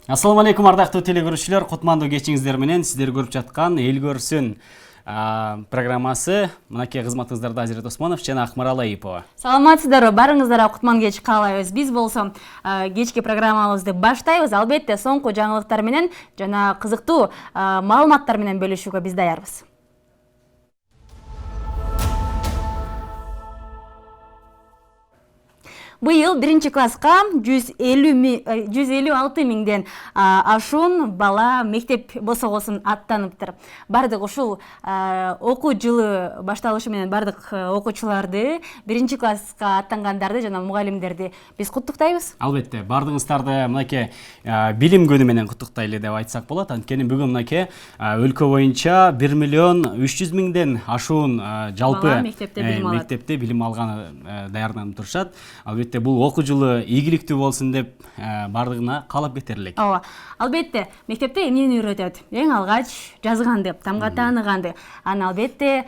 Assalamu алейкум, ардактуу телекөрүүчүлөр, кутмандуу кечиңиздер менен сиздер көрүп жаткан Эл көрсүн программасы. Мынакей кызматыңыздарда Азирет Осмонов жана Акмарал Айыпова. Саламатсыздарбы, барыңыздарга кутман кеч каалайбыз. Биз болсо кечки программабызды баштайбыз. Албетте соңку жаңылыктар менен жана кызыктуу маалыматтар менен бөлүшүүгө биз даярбыз. Быйыл 1-класска 156 миңден ашуун бала мектеп босогосун аттаныптыр. Бардык ушул окуу жылы башталышы менен бардык окуучуларды, 1-класска аттангандарды жана мугалимдерди биз куттуктайбыз. Албетте, бардыгыңыздарды мынакей билим күнү менен куттуктайлы деп айтсак болот. Анткени бүгүн мынакей өлкө боюнча 1,3 миңден ашуун жалпы мектепте билим алганы даярданып турушат. Албетте бул окуу жылы ийгиликтүү болсун деп бардыгына каалап кетер элек. Ооба. Албетте мектепте эмнени үйрөтөт? Эң алгач жазганды, тамга тааныганды. Аны албетте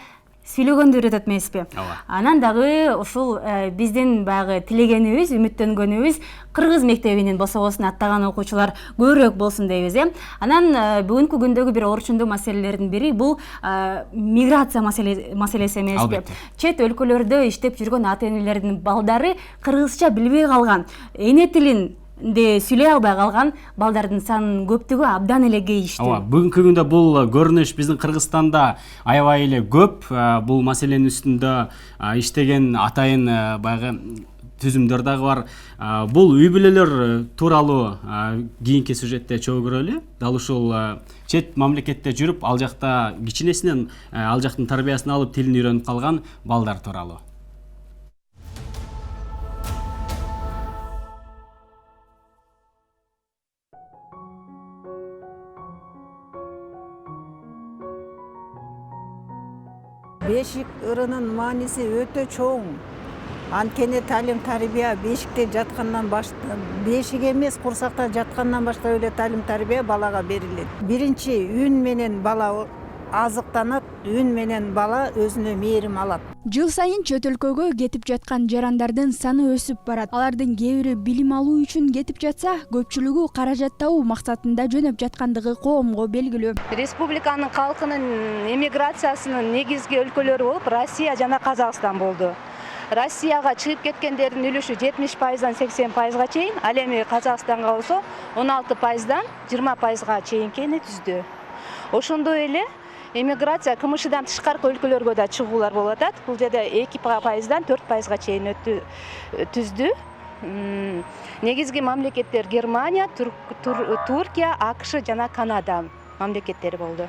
сүйлөгөндү үйрөтөт эмеспи? Анан дагы ушул биздин баягы тилегенибиз, үмүттөнгөнүбүз кыргыз мектебинин босогосун аттаган окуучулар көбүрөөк болсун дейбиз, Анан бүгүнкү күндөгү бир орчундуу маселелердин бири бул миграция маселеси эмеспи? Чет өлкөлөрдө иштеп жүргөн ата-энелердин балдары кыргызча билбей калган, эне тилин сүйлөй албай калган балдардын санынын көптүгү абдан эле кейиштүү. Бүгүнкү күндө бул көрүнүш биздин Кыргызстанда аябай эле көп. Бул маселенин үстүндө иштеген атайын баягы түзүмдөр дагы бар. Бул үй бүлөлөр тууралуу кийинки сюжетте чогуу көрөлү. Дал ушул чет мамлекетте жүрүп, ал жакта кичинесинен ал жактын тарбиясын алып, тилин үйрөнүп калган балдар тууралуу. Бешик ырынын мааниси өтө чоң. Анткени талим тарбия бешикте жаткандан бешик эмес, курсакта жаткандан баштап эле талим тарбия балага берилет. Биринчи үн менен бала азыктанат, үн менен бала өзүнө мээрим алат. Жыл сайын чет өлкөгө кетип жаткан жарандардын саны өсүп барат. Алардын кээ бири билим алуу үчүн кетип жатса, көпчүлүгү каражат табуу максатында жөнөп жаткандыгы коомго белгилүү. Республиканын калкынын эмиграциясынын негизги өлкөлөрү болуп Россия жана Казакстан болду. Россияга чыгып кеткендердин үлүшү 70%дан 80%га чейин, ал эми Казакстанга болсо 16%дан 20%га чейинкени түздү. Ошондой эле эмиграция КМШдан тышкаркы өлкөлөргө да чыгуулар болуп атат. Бул жерде 2%дан 4%га чейин түздү. Негизги мамлекеттер Германия, Туркия, АКШ жана Канада мамлекеттери болду.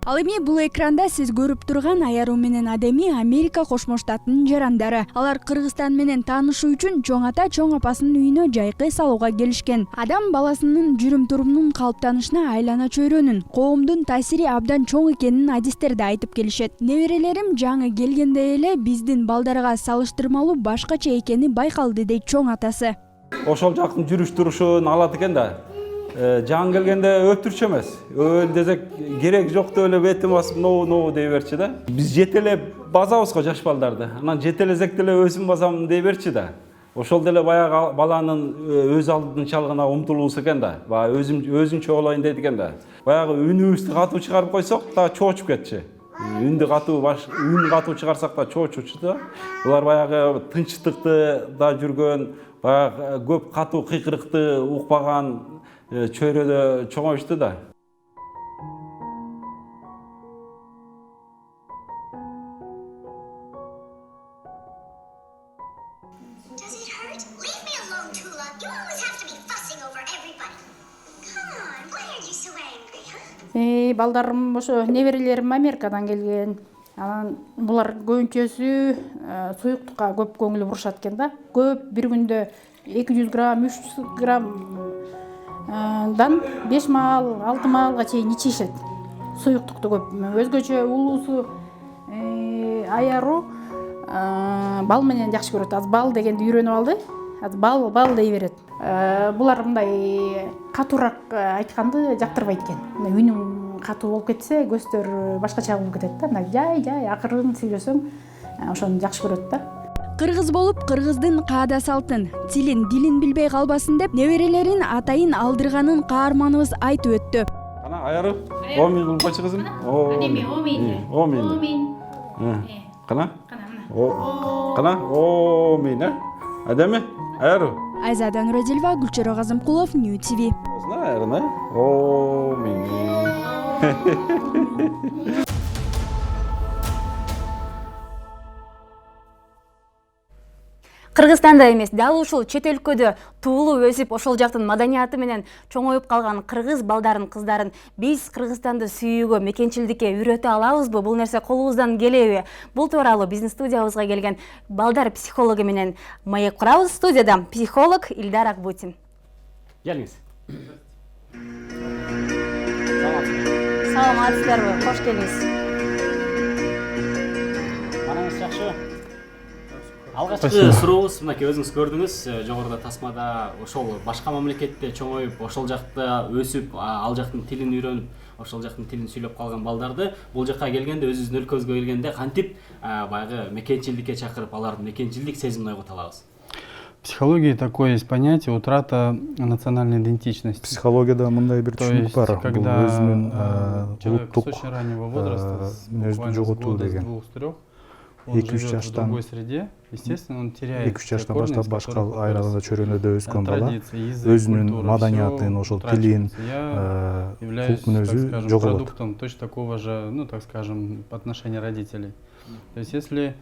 Ал эми бул экранда сиз көрүп турган аяруу менен адеми Америка Кошмо Штатынын жарандары. Алар Кыргызстан менен таанышуу үчүн чоң ата, чоң апасынын үйүнө жайкы салууга келишкен. Адам баласынын жүрүм-турумунун калыптанышына айлана чөйрөнүн, коомдун таасири абдан чоң экенин адистерде айтып келишет. Неберелерим жаңы келгенде эле биздин балдарга салыштырмалуу башкача экени байкалды дейт чоң атасы. Ошол жактын жүрүш-турушун алат экен да. Жаңы келгенде өптүрчү эмес. Өл десек керек жок деп эле бетин басып ноу дей берчи да. Биз жетелеп базабыз го жаш балдарды. Анан жетелесек деле өзүм базам дей берчи да. Ошол деле баягы баланын өз алдынчалыгына умтулуусу экен да. Баягы өзүнчө болоюн дейт экен да. Баягы үнүбүздү катуу чыгарып койсок да чоочуп кетчү. Үн катуу чыгарсак да чоочучу да. Булар баягы тынчтыкты да жүргөн, баягы көп катуу кыйкырыкты укпаган чөйрөдө чоңоюшту да. Балдарым ошо неберелерим Америкадан келген. Анан булар көбүнчөсү суюктукка көп көңүл бурушат экен да. Көп бир күндө 200 грамм, 300 граммдан 5 маал, 6 маалга чейин ичишет. Суюктукту көп. Өзгөчө улуусу аяруу бал менен жакшы көрөт. Аз бал дегенди үйрөнүп алды. бал дей берет. Булар мындай катуураак айтканды жактырбайт экен. Үнүң катуу болуп кетсе, көздөр башкача болуп кетет да. Мына жай акырын сүйлөсөң, ошону жакшы көрөт да. Кыргыз болуп кыргыздын каада салтын, тилин, дилин билбей калбасын деп неберелерин атайын алдырганын каарманыбыз айтып өттү. Кана аяры? Омин кылып койчу кызым. Адеми омин. Омин. Кана? Кана? Омин, Адеми? Аяры? Айзада Нурадилова, Гүлчөрө Казымкулов, New TV. Аяры, Омин. Кыргызстанда эмес, дал ушул чет өлкөдө туулуп өсүп, ошол жактын маданияты менен чоңоюп калган кыргыз балдарын, кыздарын биз Кыргызстанды сүйүүгө, мекенчилдикке үйрөтө алабызбы? Бул нерсе колубуздан келеби? Бул тууралуу биздин студиябызга келген балдар психологу менен маек курабыз. Студияда психолог Илдар Акбутин. Келиңиз. Саламатсыздарбы? Кош келиңиз. Манаңыз жакшы. Алгачкы сурообуз, мынакей өзүңүз көрдүңүз, жогоруда тасмада ошол башка мамлекетте чоңоюп, ошол жакта өсүп, ал жактын тилин үйрөнүп, ошол жактын тилин сүйлөп калган балдарды бул жакка келгенде, өзүбүздүн өлкөбүзгө келгенде кантип баягы мекенчилдикке чакырып, алардын мекенчилдик сезимин ойгото алабыз? В психологии такое есть понятие утрата национальной идентичности. Психологияда мындай бир түшүнүк бар. Когда человек с улуттук очень раннего возраста, мүнөздү жоготуу деген. Он живет в другой среде, естественно, он теряет 2-3 жаштан баштап башка айралганда чөрөндө өскөн бала өзүнүн маданиятын, ошол тилин, кулк мүнөзү жок болот. Продуктом точно такого же, ну так скажем, отношения родителей. То есть если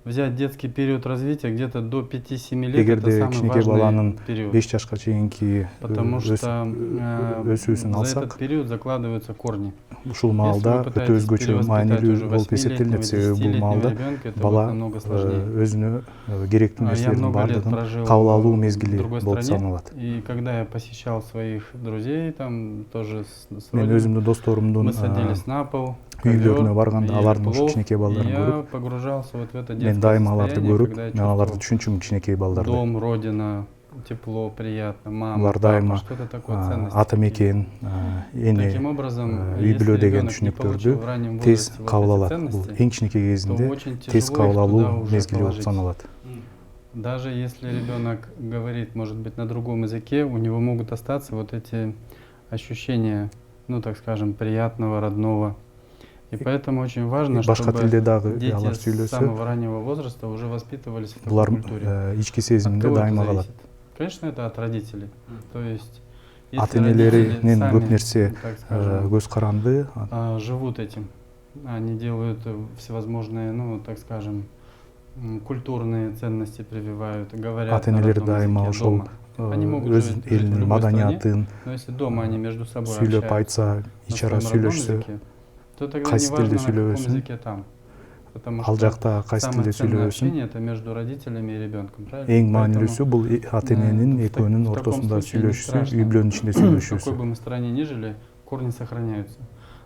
взять детский период развития где-то до 5-7 лет, это самый важный период. 5 жашка чейинки потому что өсүүсүн за алсак, этот период закладываются корни. ушул маалда өтө өзгөчө маанилүү болуп эсептелинет. Себеби бул маалда бала өзүнө керектүү нерселердин баардыгын кабыл алуу мезгили болуп саналат. И когда я посещал своих друзей, там тоже Мен өзүмдүн досторумдун мы садились на пол, үйлөрүнө барганда алардын ушул кичинекей балдарын я көрүп, погружался вот в это мен детское дайыма аларды состояние, көрүп, когда я мен аларды чувствовал түшүнчүмүн кичинекей балдарды. дом, родина, тепло, приятно, мама, Булар папа, дайыма что-то такое ценности. ата мекен, эне, Таким образом, үй если бүлө деген ребенок не получил түшүнүктөрдү в раннем тез возрасте вот кабыл эти алат. ценности, Бул эң кичинекей кезинде то очень тез тяжело кабыл их туда алуу уже мезгили болуп положить. саналат. Даже если ребенок говорит, может быть, на другом языке, у него могут остаться вот эти ощущения, ну, так скажем, приятного, родного. И поэтому очень важно, Башка чтобы тилде дагы дети алар с сүйлөсө, самого раннего возраста уже воспитывались в такой булар культуре. ички От сезиминде кого это дайыма калат. зависит? Конечно, это от родителей. То есть, если Ата энелеринин родители көп сами, нерсе так скажем, көз каранды, живут этим, они делают всевозможные, ну, так скажем, культурные ценности прививают, говорят ата на энелер родном дайыма языке ошол дома. Они могут өз жить в элинин другой стране, маданиятын но если дома они между собой сүйлөп общаются айтса, на ич ара своем родном сүйлөшсө, языке, то тогда кайсы не важно, тилде на каком сүйлөбөсүн, языке там. Потому ал что жакта кайсы самое тилде ценное сүйлөбөсүн, общение это между родителями и ребенком, правильно? эң Поэтому, маанилүүсү бул ата эненин в экөөнүн таком ортосунда случае не сүйлөшүүсү, страшно. үй бүлөнүн ичинде В какой сүйлөшүүсү. бы мы стране ни жили, корни сохраняются.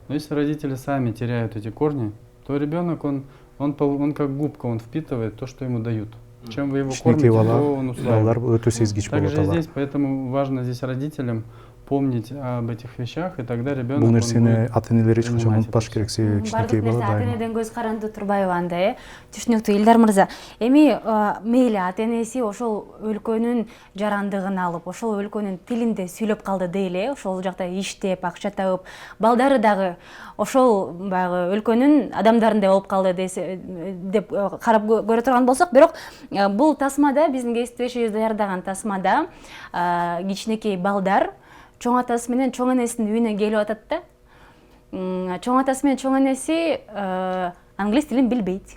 Но если родители сами теряют эти корни, то ребенок, он как губка, он впитывает то, что ему дают. Чем вы его кормите, Кичинекей то он балдар усваивает. өтө сезгич болот Также алар. здесь, поэтому важно здесь родителям помнить об этих вещах, и тогда ребенок Бул он нерсени будет ата энелер эч качан принимать унутпаш это керек, всё. себеби кичинекей Бардык бала нерсе ата дайыма. энеден көз каранды турбайбы анда, Түшүнүктүү Илдар мырза. Эми мейли ата энеси ошол өлкөнүн жарандыгын алып, ошол өлкөнүн тилинде сүйлөп калды дейли, ошол жакта иштеп, акча табып, балдары дагы ошол баягы өлкөнүн адамдарындай болуп калды деп карап көрө турган болсок, бирок бул тасмада биздин кесиптешибиз даярдаган тасмада кичинекей балдар чоң атасы менен чоң энесинин үйүнө келип атат да. Чоң атасы менен чоң энеси англис тилин билбейт.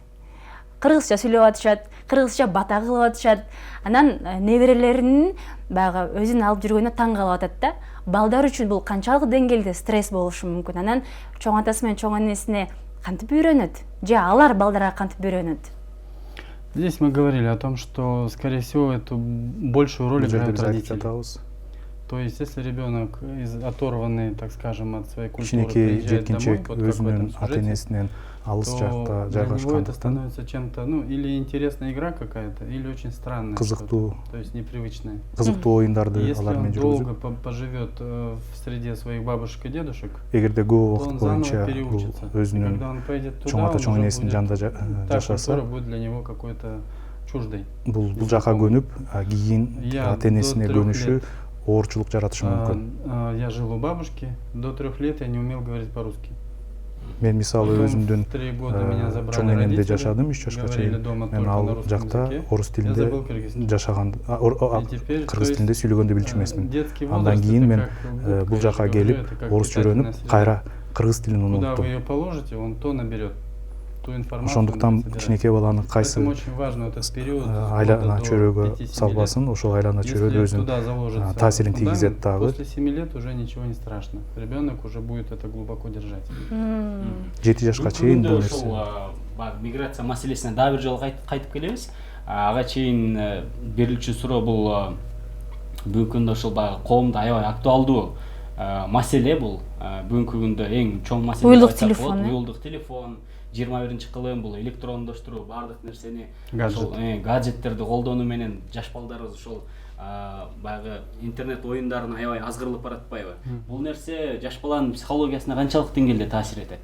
Кыргызча сүйлөп атышат, кыргызча бата кылып атышат. Анан неберелеринин баягы өзүн алып жүргөнүнө таң калып атат да. Балдар үчүн бул канчалык деңгээлде стресс болушу мүмкүн. Анан чоң атасы менен чоң энесине кантип үйрөнөт? Же алар балдарга кантип үйрөнөт? Здесь мы говорили о том, что, скорее всего, эту большую роль играют родители. То есть, если ребенок оторванный, так скажем, от своей культуры, кичинекей приезжает домой, жеткинчек вот как в этом өзүнүн ата сюжете, энесинен алыс то жакта для него это жайгашкандыктан становится чем-то, ну, или интересная игра какая-то, или очень странная, кызыктуу то есть непривычная. кызыктуу оюндарды Если алар он менен долго жүргүзүп поживет в среде своих бабушек и дедушек, эгерде көп то убакыт он боюнча заново бул переучится. И өзүнүн когда он пойдет туда, чоң он ата чоң уже энесинин будет, жанында та жашаса культура будет для него какой-то чуждой. бул жака көнүп кийин Я ата энесине до 3 көнүшү лет, оорчулук жаратышы мүмкүн. Я жил у бабушки, до 3 лет я не умел говорить по-русски. Мен мисалы Потом өзүмдүн в 3 года меня забрали чоң энемде родители, жашадым 3 жашка говорили чейин. дома Мен только на ал русском жакта языке. орус Я тилинде забыл кыргызский. жашаган И теперь, кыргыз то тилинде есть, сүйлөгөндү билчү эмесмин. детский Андан возраст кийин это мен как губка, бул я жака же говорю, келип это как орус питательная жүрөнүп среда. кайра кыргыз тилин Куда вы унуттум. ее положите, он то наберет, ту информацию. Ошондуктан он собирает. кичинекей баланы кайсы Поэтому очень важно этот период айлана года до чөйрөгө 5-7 салбасын, ошол айлана лет. чөйрөдө Если өзүнүн туда заложится таасирин тийгизет фундамент, дагы. после 7 лет уже ничего не страшно. Ребенок уже будет это глубоко держать. 7 жашка чейин бул нерсе. Ошол миграция маселесине дагы бир жолу кайтып келебиз. Ага чейин берилчү суроо бул бүгүнкү күндө ошол баягы коомдо аябай актуалдуу маселе бул. Бүгүнкү күндө эң чоң маселе. Уюлдук телефон. Уюлдук телефон. 21-кылым бул электрондоштуруу, баардык нерсени Гаджет. гаджеттерди колдонуу менен жаш балдарыбыз ошол баягы интернет оюндарын аябай азгырылып баратпайбы? Бул нерсе жаш баланын психологиясына канчалык деңгээлде таасир этет?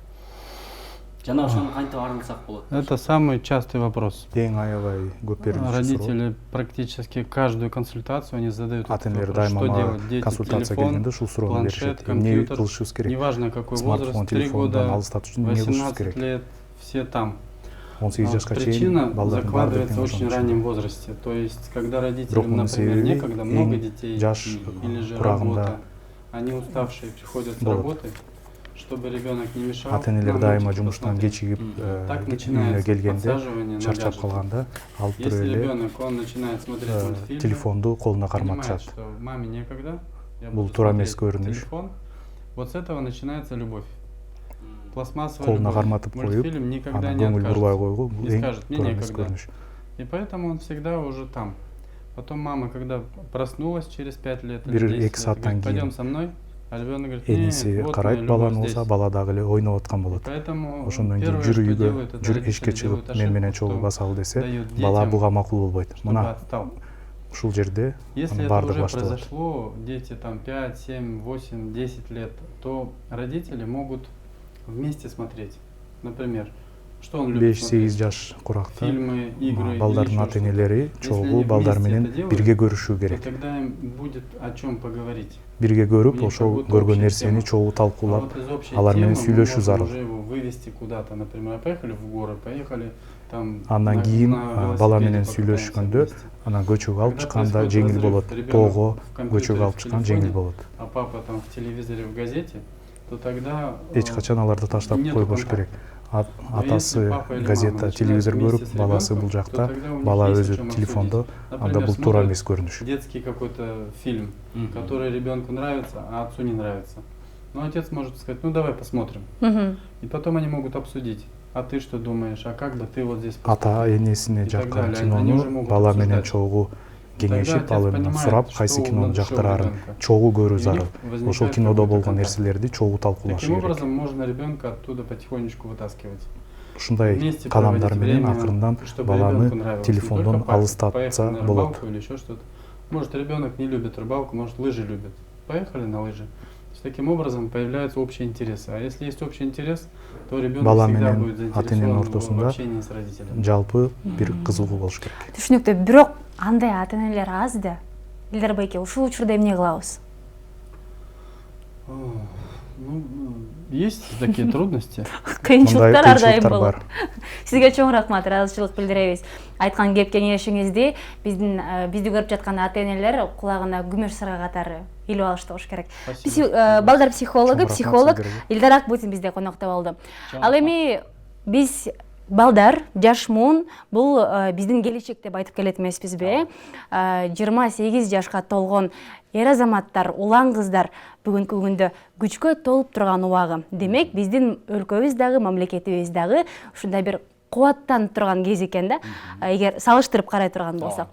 Жана ошону кантип арылсак болот? Это самый частый вопрос. Эң аябай көп берилчү суроо. Родители практически каждую консультацию они задают этот Ата энелер вопрос. дайыма Что мага делать? Дети, консультация телефон, келгенде ушул суроону планшет, беришет. Эмне компьютер. кылышыбыз керек? Неважно какой Смартфон, возраст, 3 телефондан года, алыстатыш үчүн эмне кылышыбыз 18 керек? лет, все там. 18 жашка чейин Причина балдардын закладывается в баардыгын очень раннем возрасте. То есть, когда родителям, например, некогда, много детей жаш или же курагында работа, они уставшие приходят с болот. работы, чтобы ребенок не мешал. Ата энелер нам дайыма мультики жумуштан посмотреть. кечигип Так үйүнө начинается келгенде подсаживание на чарчап гаджеты. калганда алып туруп Если эле ребенок, он начинает смотреть мультфильмы, телефонду колуна понимает, карматышат. что маме некогда, я Бул буду туура смотреть эмес көрүнүш. телефон, вот с этого начинается любовь. Пластмассовая Колуна любовь. карматып коюп, Мультфильм никогда анан не көңүл бурбай откажется. койгу бул Не эң скажет, мне туура эмес некогда. көрүнүш. И поэтому он всегда уже там. Потом мама, когда проснулась через 5 лет или Бир 10 эки лет, сааттан говорит, пойдем кийин со мной, а ребенок говорит, эниси нет, вот карайт моя любовь баланы здесь. болсо бала дагы эле ойноп аткан болот. Поэтому Ошондон кийин первое, что жүрүүгө делают, это родители эшикке чыгып делают мен менен ошибку, чогуу что басалы десе дают бала детям, буга макул болбойт. чтобы Мына отстал. ушул жерде Если анын это баардыгы уже башталат. произошло, дети там 5, 7, 8, 10 лет, то родители могут вместе смотреть. Например, что он любит 5-8 смотреть? жаш куракта Фильмы, игры или балдардын еще ата что-то. энелери Если чогуу они балдар вместе менен это делают, бирге көрүшү то керек. тогда им будет о чем поговорить. Бирге У көрүп них ошол как будто көргөн общая нерсени тема. чогуу А талкуулап вот из общей алар менен темы мы сүйлөшүү можем зарыл. уже его вывести куда-то. Например, поехали в горы, поехали там Андан кийин бала менен сүйлөшкөндө анан көчөгө алып чыкканда жеңил болот. Тоого көчөгө алып чыккан жеңил болот. А папа там в телевизоре, в газете, то тогда Эч качан аларды таштап нету койбош контакта. керек. Но Атасы если папа или мама газета, начинают телевизор вместе көрүп, с баласы ребенком, бул то жакта, тогда у них бала есть о өзү чем телефондо, обсудить. анда Например, бул туура смотрят эмес көрүнүш. детский какой-то фильм, который ребенку нравится, а отцу не нравится. Но отец может сказать, ну давай посмотрим. И потом они могут обсудить. А ты что думаешь? А как бы ты вот здесь Ата энесине И так жаккан далее. Они уже кинону могут бала менен обсуждать. чогуу кеңешип, отец ал эми понимает, сурап, что кайсы на кинону душе у жактырарын ребенка. чогуу көрүү И у них зарыл. возникает Ошол кинодо какой-то болгон контакт. нерселерди чогуу талкуулашы Таким керек. образом можно ребенка оттуда потихонечку вытаскивать. Ушундай Вместе кадамдар проводить менен время, акырындан чтобы баланы ребенку нравилось. Не телефондон только поехать алыстатса на болот. рыбалку или еще что-то. Может, ребенок не любит рыбалку, может, лыжи любит. Поехали на лыжи. То есть, таким образом появляются общие интересы. А если есть общий интерес, то ребенок Бала всегда менен будет ата эненин заинтересован в ортосунда общении с родителями. жалпы бир кызыгуу болуш керек. Түшүнүктүү, бирок андай ата энелер аз да. Илдар байке, ушул учурда эмне кылабыз? Ну, есть такие трудности. Кыйынчылыктар ар дайым кыйынчылыктар болот. бар. Сизге чоң рахмат, ыраазычылык билдиребиз. Айткан кеп кеңешиңизди бизди көрүп жаткан ата энелер кулагына күмөш сырга катары илип алышты болуш керек. Балдар психологу, Чоң психолог рахмат сиздерге. Илдар Акбутин бизде конокто болду. Ал эми биз балдар, жаш муун бул биздин келечек деп айтып келет эмеспизби? 28 жашка толгон эр азаматтар, улан кыздар бүгүнкү күндө күчкө толуп турган убагы. Демек, биздин өлкөбүз дагы, мамлекетибиз дагы ушундай бир кубаттанып турган кез экен да, эгер салыштырып карай турган болсок.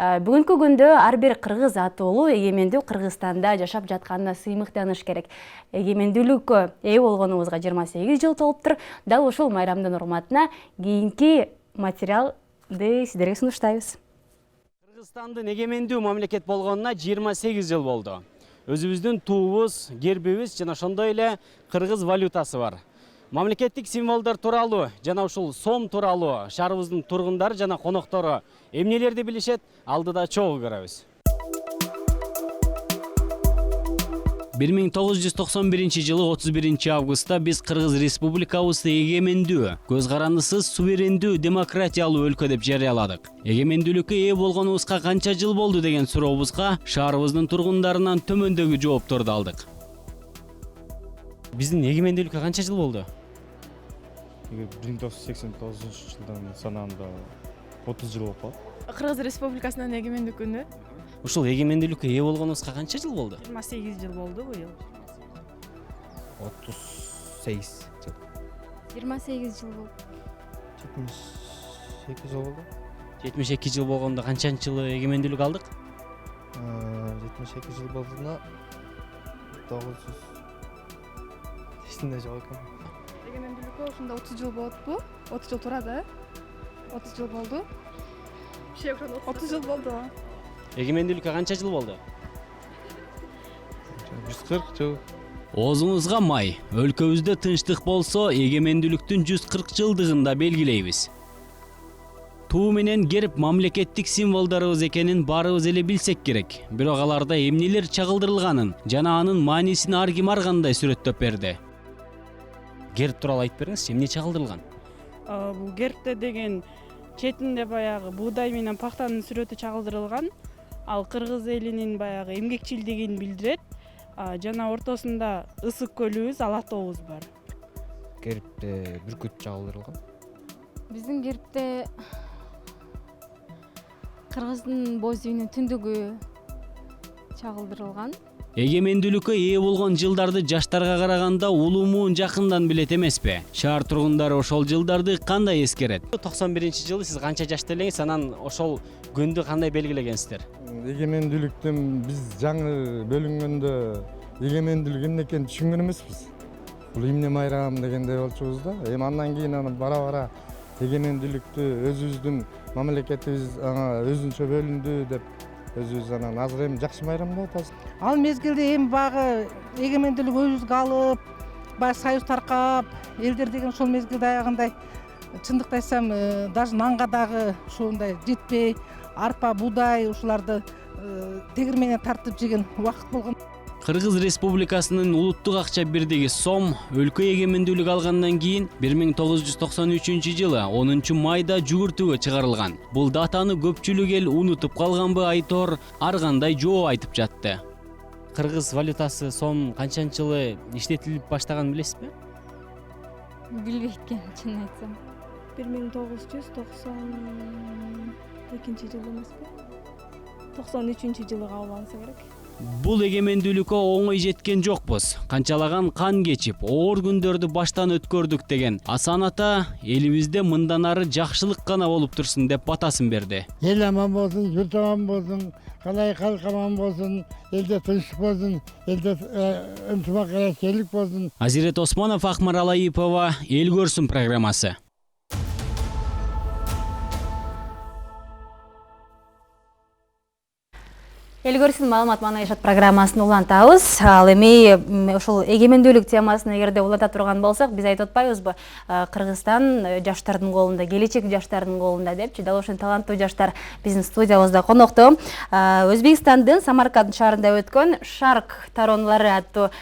Бүгүнкү күндө ар бир кыргыз атуулу эгемендүү Кыргызстанда жашап жатканына сыймыктаныш керек. Эгемендүүлүккө ээ болгонубузга 28 жыл толуптур. Дал ушул майрамдын урматына кийинки материалды сиздерге сунуштайбыз. Кыргызстандын эгемендүү мамлекет болгонуна 28 жыл болду. Өзүбүздүн туубуз, гербибиз жана ошондой эле кыргыз валютасы бар. Мамлекеттик символдор тууралуу жана ушул сом тууралуу шаарыбыздын тургундары жана коноктору эмнелерди билишет, алдыда чогуу көрөбүз. 1991 жылы 31 августта биз Кыргыз Республикабызды эгемендүү, көз карандысыз суверендүү демократиялуу өлкө деп жарыяладык. Эгемендүүлүккө ээ болгонубузга канча жыл болду деген сурообузга шаарыбыздын тургундарынан төмөндөгү жоопторду алдык. Биздин эгемендүүлүккө канча жыл болду? 1989 жылдан санаанда 30 жыл болуп калат. Кыргыз Республикасынын эгемендүүлүгүнө Ушул эгемендүүлүккө ээ болгонубузга канча жыл болду? 28 жыл болду быйыл. 38 жыл. 28 жыл болду. 78 жыл болду. 72 жыл болгондо канчанчы жылы эгемендүүлүк алдык? 72 жыл болдуна 900 эчинде жок экен. Эгемендүүлүккө ушунда 30 жыл болуппу? 30 жыл турады. 30 жыл болду. 30 жыл болду. Эгемендүүлүккө канча жыл болду? 140 жыл. Оозуңузга май. Өлкөбүздө тынчтык болсо, эгемендүүлүктүн 140 жылдыгында белгилейбиз. Туу менен герб мамлекеттик символдорубуз экенин баарыбыз эле билсек керек. Бирок аларда эмнелер чагылдырылганын жана анын маанисин ар ким ар кандай сүрөттөп берди. Герб тууралуу айтып бериңизчи, эмне чагылдырылган? Бул гербте деген четинде баягы буудай менен пахтанын сүрөтү чагылдырылган. Ал кыргыз элинин баягы эмгекчилдигин билдирет. Жана ортосунда ысык көлүбүз, ала тообуз бар. Гербте бүркүт чагылдырылган. Биздин гербте Кыргыздын боз үйүнүн түндүгү чагылдырылган. Эгемендүүлүккө ээ болгон жылдарды жаштарга караганда улуумун жакындан билет эмеспи? Шаар тургундары ошол жылдарды кандай эскерет? 91-жылы сиз канча жашта элеңиз, анан ошол күндү кандай белгилегенсиздер? Эгемендүүлүктүн биз жаңы бөлүнгөндө эгемендүүлүк эмне экенин түшүнгөн эмеспиз. Бул эмне майрам дегендей болчубуз да. Эми андан кийин аны бара-бара эгемендүүлүктү өзүбүздүн мамлекетибиз өзүнчө бөлүндү деп өзүбүз анан азыр эми жакшы майрамда атабыз. Ал мезгилде эми багы эгемендүүлүк өзүбүзгө алып, баягы союз таркап, элдер деген ошол мезгилде аягындай чындыкты айтсам, даже нанга дагы ушундай жетпей, арпа, буудай ушуларды тегирменен тартып жеген убакыт болгон. Кыргыз Республикасынын улуттук акча бирдиги сом өлкө эгемендүүлүк алгандан кийин 1993 жылы 10 майда жүгүртүүгө чыгарылган. Бул датаны көпчүлүк эл унутуп калганбы айтор ар кандай жооп айтып жатты. Кыргыз валютасы сом канчанчы жылы иштетилип баштаганын билесизби? Билбейт экен, чын айтсам. 1992 жыл эмеспи? 93 жылы кабыл алынса керек. Бул эгемендүүлүккө оңой жеткен жокпуз. Канчалаган кан кечип, оор күндөрдү баштан өткөрдүк деген Асан ата элибизде мындан ары жакшылык гана болуп турсун деп батасын берди. Эл аман болсун, журт аман болсун, калай калк аман болсун, элде тынчтык болсун, элде ынтымак болсун. Азирет Осмонов, Акмарал Айыпова, Эл көрсүн программасы. Эл көрсүн маалымат маанайшат программасын улантабыз. Ал эми ошол эгемендүүлүк темасын эгерде уланта турган болсок, биз айтып атпайбызбы? Кыргызстан жаштардын колунда, келечек жаштардын колунда депчи. Дал ошол таланттуу жаштар биздин студиябызда конокто. Өзбекстандын Самарканд шаарында өткөн Шарк тароналары аттуу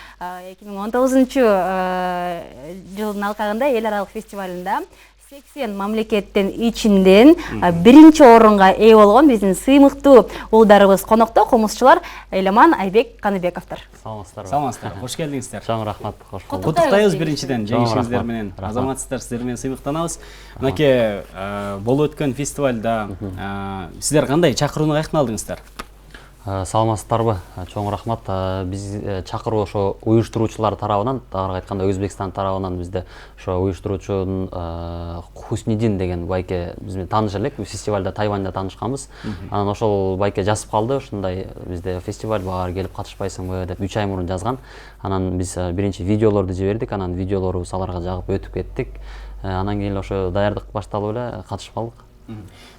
2019-жылдын алкагында эл аралык фестивалында 80 мамлекеттен ичинден биринчи орунга ээ болгон биздин сыймыктуу уулдарыбыз конокто, комузчулар Эйламан, Айбек, Каныбековдор. Саламатсыздар, кош келдиңиздер. Чоң рахмат, кош болдук. Куттуктайбыз биринчиден, жеңишиңиздер менен. Азаматсыздар, сиздер менен сыймыктанабыз. Мынакей болуп өткөн фестивалда сиздер кандай чакырууну каяктан алдыңыздар? Саламатсыздарбы? Чоң рахмат. Биз чакыруу ошо уюштуруучулар тарабынан, тагыраак айтканда Өзбекстан тарабынан бизде ошо уюштуруучунун Хуснидин деген байке биз менен тааныш элек, фестивалда Тайваньда таанышканбыз. Анан ошол байке жазып калды, ушундай бизде фестиваль бар, келип катышпайсыңбы деп 3 ай мурун жазган. Анан биз биринчи видеолорду жибердик, анан видеолорубуз аларга жагып өтүп кеттик. Анан кийин ошо даярдык башталып эле катышып калдык.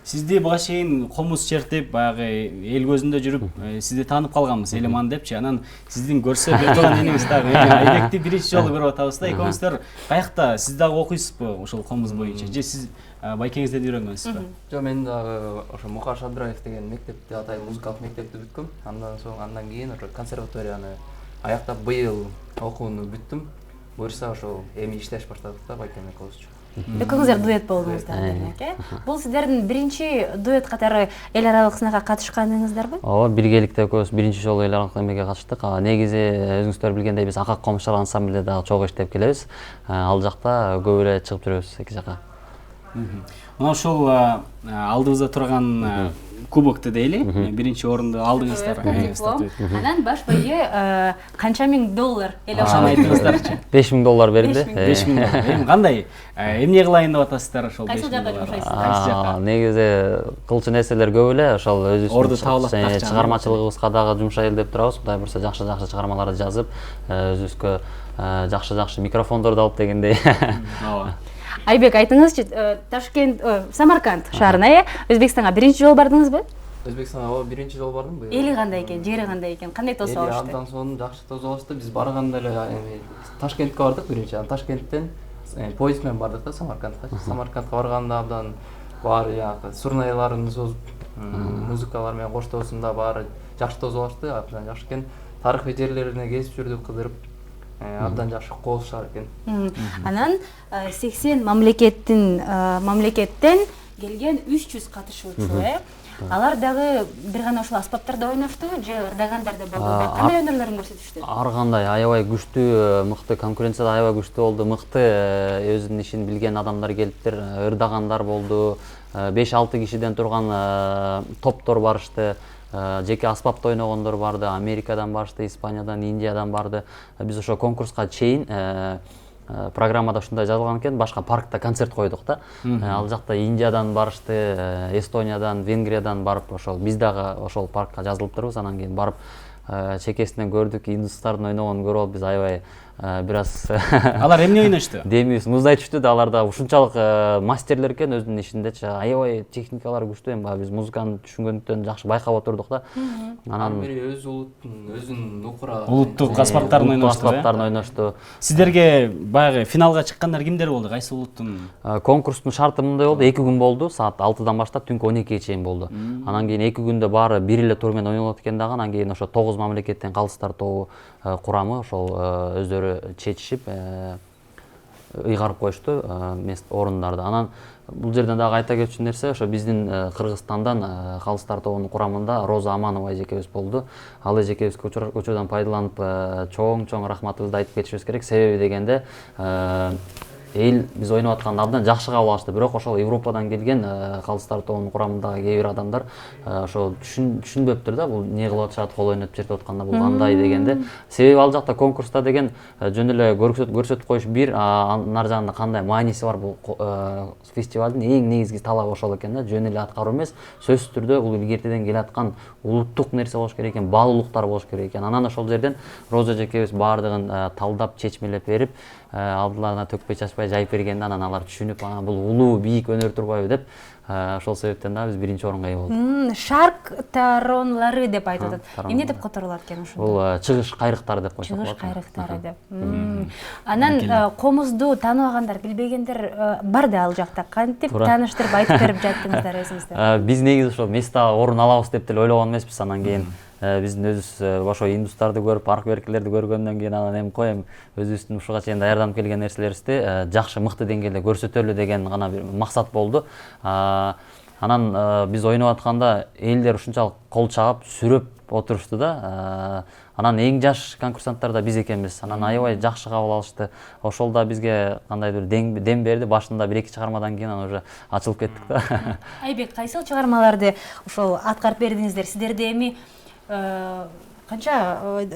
Сизди буга чейин комуз чертип, баягы эл көзүндө жүрүп, сизди таанып калганбыз, Элеман депчи. Анан сиздин көрсө бетон энеңиз дагы Айбекти биринчи жолу көрүп атабыз да. Экөөңүздөр каякта, сиз дагы окуйсузбу ошол комуз боюнча? Же сиз байкеңизден үйрөнгөнсүзбү? Жок, мен дагы ошо Мукар Шадраев деген мектепти, Атай музыкалык мектепти бүткөм. Андан кийин ошо консерваторияны аяктап быйыл окууну бүттүм. Буюрса ошо эми иштеш баштадык да байкем экөөбүз. Экөөңүздөр дуэт болдуңуздар демек, Бул сиздердин биринчи дуэт катары эл аралык сынакка катышканыңыздарбы? Ооба, биргеликте экөөбүз биринчи жолу эл аралык эмеге катыштык. Негизи өзүңүздөр билгендей биз Акак Комушчулар ансамблде дагы чогуу иштеп келебиз. Ал жакта көп эле чыгып жүрөбүз эки жака. Мына ошол алдыбызда турган кубокты дейли, биринчи орунду алдыңыздар. Анан баш байге канча миң доллар эле ошону айтыңыздарчы. $5000 берилди. $5000. Кандай? Эмне кылайын деп атасыздар ошол $5000? Кайсы жакка жумшайсыздар? Негизи кылчу нерселер көп эле, ошол Орду табылат өзүбүздүн чыгармачылыгыбызга дагы жумшайлы деп турабыз. Кудай буюрса жакшы чыгармаларды жазып, өзүбүзгө жакшы микрофондорду алып дегендей. Ооба. Айбек, айтыңызчы, Ташкент, Самарканд шаарына, Өзбекстанга биринчи жолу бардыңызбы? Өзбекстанга биринчи жолу бардым. Эли кандай экен, жери кандай экен, кандай тосуп алышты? Абдан сонун жакшы тосуп алышты. Биз барганда эле Ташкентке бардык биринчи. Ташкенттен поезд менен бардык да Самаркандга. Самаркандга барганда абдан баары жагы сурнаяларын созуп, музыкалар менен коштоосунда баары жакшы тосуп алышты. Абдан жакшы экен. Тарыхый жерлерине кезип жүрдүк, кыдырып. Абдан жакшы кооз шаар экен. Анан 80 мамлекеттен келген 300 катышуучу, Алар дагы бир гана ошол аспаптарда ойношту, же ырдагандар да болду. Кандай өнөрлөрүн көрсөтүштү? Ар кандай аябай күчтүү, мыкты конкуренцияда аябай күчтүү болду. Мыкты өзүнүн ишин билген адамдар келиптир, ырдагандар болду. 5-6 кишиден турган топтор барышты. Жеке аспапта ойногондор барды, Америкадан барышты, Испаниядан, Индиядан барды. Биз ошо конкурска чейин программада ушундай жазылган экен, башка паркта концерт койдук да. Ал жакта Индиядан барышты, Эстониядан, Венгриядан барып, ошол биз дагы ошол паркка жазылыптырбыз. Анан кийин барып чекесинен көрдүк, индустардын ойногонун көрүп алып, биз аябай бир аз Алар эмне ойношту? Демибиз муздай түштү да, алар да ушунчалык мастерлер экен өзүнүн ишиндечи. Аябай техникалары күчтүү, эми биз музыканы түшүнгөндүктөн жакшы байкап отурдук да. Анан бири өз улуттун, өзүнүн укура улуттук аспаптарын ойношту. Сиздерге баягы финалга чыккандар кимдер болду? Кайсы улуттун? Конкурстун шарты мындай болду, 2 күн болду, саат 6-дан баштап түнкү 12-ге чейин болду. Анан кийин 2 күндө баары бир эле тур менен ойнолот экен дагы. Анан кийин ошо 9 мамлекеттен калыстар тобу курамы ошол өздөрү чечишип ыйгарып коюшту орундарды. Анан бул жерден дагы айта кетчү нерсе, ошо биздин Кыргызстандан калыстар тобунун курамында Роза Аманова эжекебиз болду. Ал эжекебизге учурдан пайдаланып чоң рахматыбызды айтып кетишибиз керек. Себеби дегенде эл биз ойноп атканда абдан жакшы кабыл алышты. Бирок ошол Европадан келген калыстар тобунун курамындагы кээ бир адамдар ошо түшүнбөптүр да, бул эмне кылып атышат, кол ойноп чертип атканда бул кандай дегенде. Себеби ал жакта конкурста деген жөн эле көрсөтүп коюш бир, нар жагында кандай мааниси бар бул фестивалдын эң негизги талабы ошол экен да, жөн эле аткаруу эмес, сөзсүз түрдө бул илгертеден келаткан улуттук нерсе болуш керек экен, баалуулуктар болуш керек экен. Анан ошол жерден Роза эжекебиз баардыгын талдап, чечмелеп берип, алдыларына төкпөй чачпай жайып бергенде анан алар түшүнүп, бул улуу бийик өнөр турбайбы деп, ошол себептен да биз биринчи орунга ээ болдук. Шарк таронлары деп айтып атат. Эмне деп которулат экен ушул? Бул чыгыш кайрыктары деп койсок болот. Чыгыш кайрыктары деп. Анан комузду тааныбагандар, билбегендер бар да ал жакта. Кантип тааныштырып айтып берип жаттыңыздар өзүңүздөр? Биз негизи ошо места орун алабыз деп деле ойлогон эмеспиз. Анан кийин биздин өзүбүз ошо индустарды көрүп, парк беркелерди көргөндөн кийин анан эми коем өзүбүздүн ушуга чейин даярданып келген нерселерибизди жакшы, мыкты деңгээлде көрсөтөлү деген гана бир максат болду. Анан биз ойноп атканда элдер ушунчалык кол чаап, сүрөп отурушту да. Анан эң жаш конкурсанттар да биз экенбиз. Анан аябай жакшы кабыл алышты. Ошол да бизге кандайдыр дем берди. Башында 1-2 чыгармадан кийин анан уже ачылып кеттик да. Айбек, кайсыл чыгармаларды ошол аткарып бердиңиздер? Сиздерде эми канча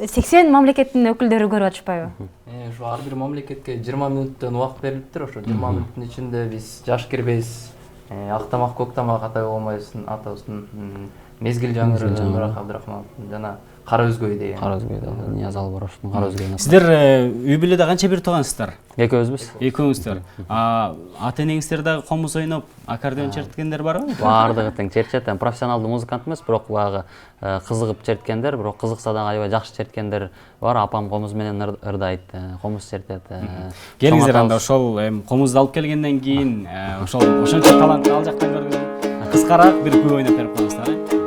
80 мамлекеттин өкүлдөрү көрүп атышпайбы? Ошо ар бир мамлекетке 20 мүнөттөн убакыт берилиптир. Ошо 20 мүнөттүн ичинде биз жаш кирбейбиз. Ак тамак, көк тамак атай болбойбуз, атабыздын мезгил жаңыры Мурат Абдрахмановдун жана Кара өзгөй деген. Кара өзгөй да, Нияз Албаровдун Кара өзгөйүн. Сиздер үй бүлөдө канча бир туугансыздар? Экөөбүз. Экөөңүздөр. Ата энеңиздер дагы комуз ойноп, аккордеон черткендер барбы? Баардыгы тең чертет. Профессионалдуу музыкант эмес, бирок багы кызыгып черткендер, бирок кызыкса дагы аябай жакшы черткендер бар. Апам комуз менен ырдайт, комуз чертет. Келиңиздер анда ошол комузду алып келгенден кийин ошончо талантты ал жактан көргөн кыскараак бир күй ойноп берип коюңуздар.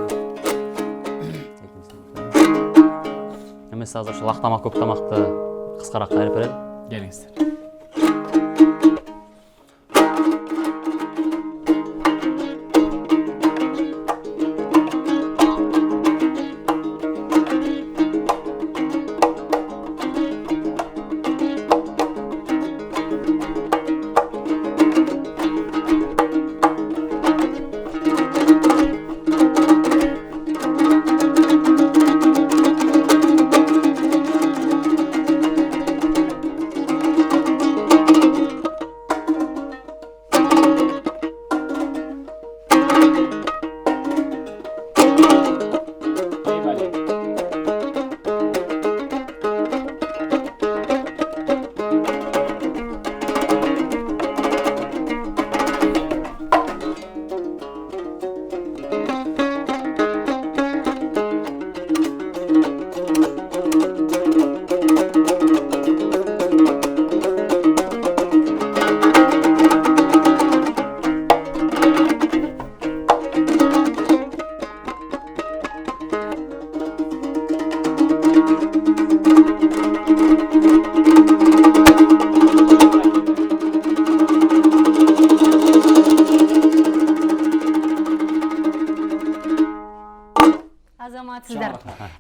Эмес азыр ошол ак тамак, көк тамакты кыскараак кайрып берели. Келиңиздер.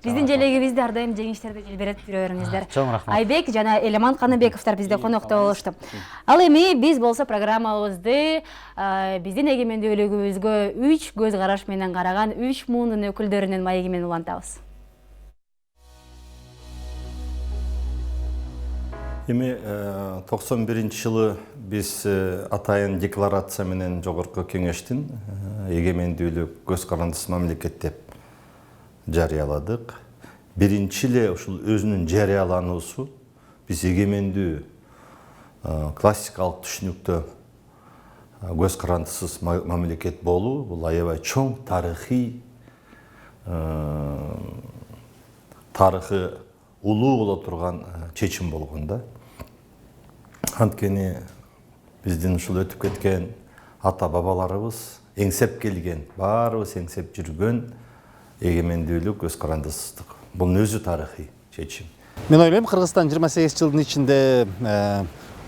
Биздин желегибизди ар дайым жеңиштерде желбирет жүрө бериңиздер. Чоң рахмат. Айбек жана Элеман Каныбековдор бизде конокто болушту. Ал эми биз болсо программабызды биздин эгемендүүлүгүбүзгө 3 көз караш менен караган 3 муунун өкүлдөрүнүн маеги менен улантабыз. Эми 91-жылы биз атайын декларация менен жогорку кеңештин эгемендүүлүк көз карандысыз мамлекет деп жарыяладык. Биринчи эле ушул өзүнүн жарыялануусу биз эгемендүү классикалык түшүнүктө көз карандысыз мамлекет болуу бул аябай чоң тарыхый тарыхы улуу боло турган чечим болгон да. Анткени биздин ушул өтүп кеткен ата бабаларыбыз эңсеп келген, баарыбыз эңсеп жүргөн эгемендүүлүк, көз карандысыздык. Бунун өзү тарыхый чечим. Мен ойлойм, Кыргызстан 28 жылдын ичинде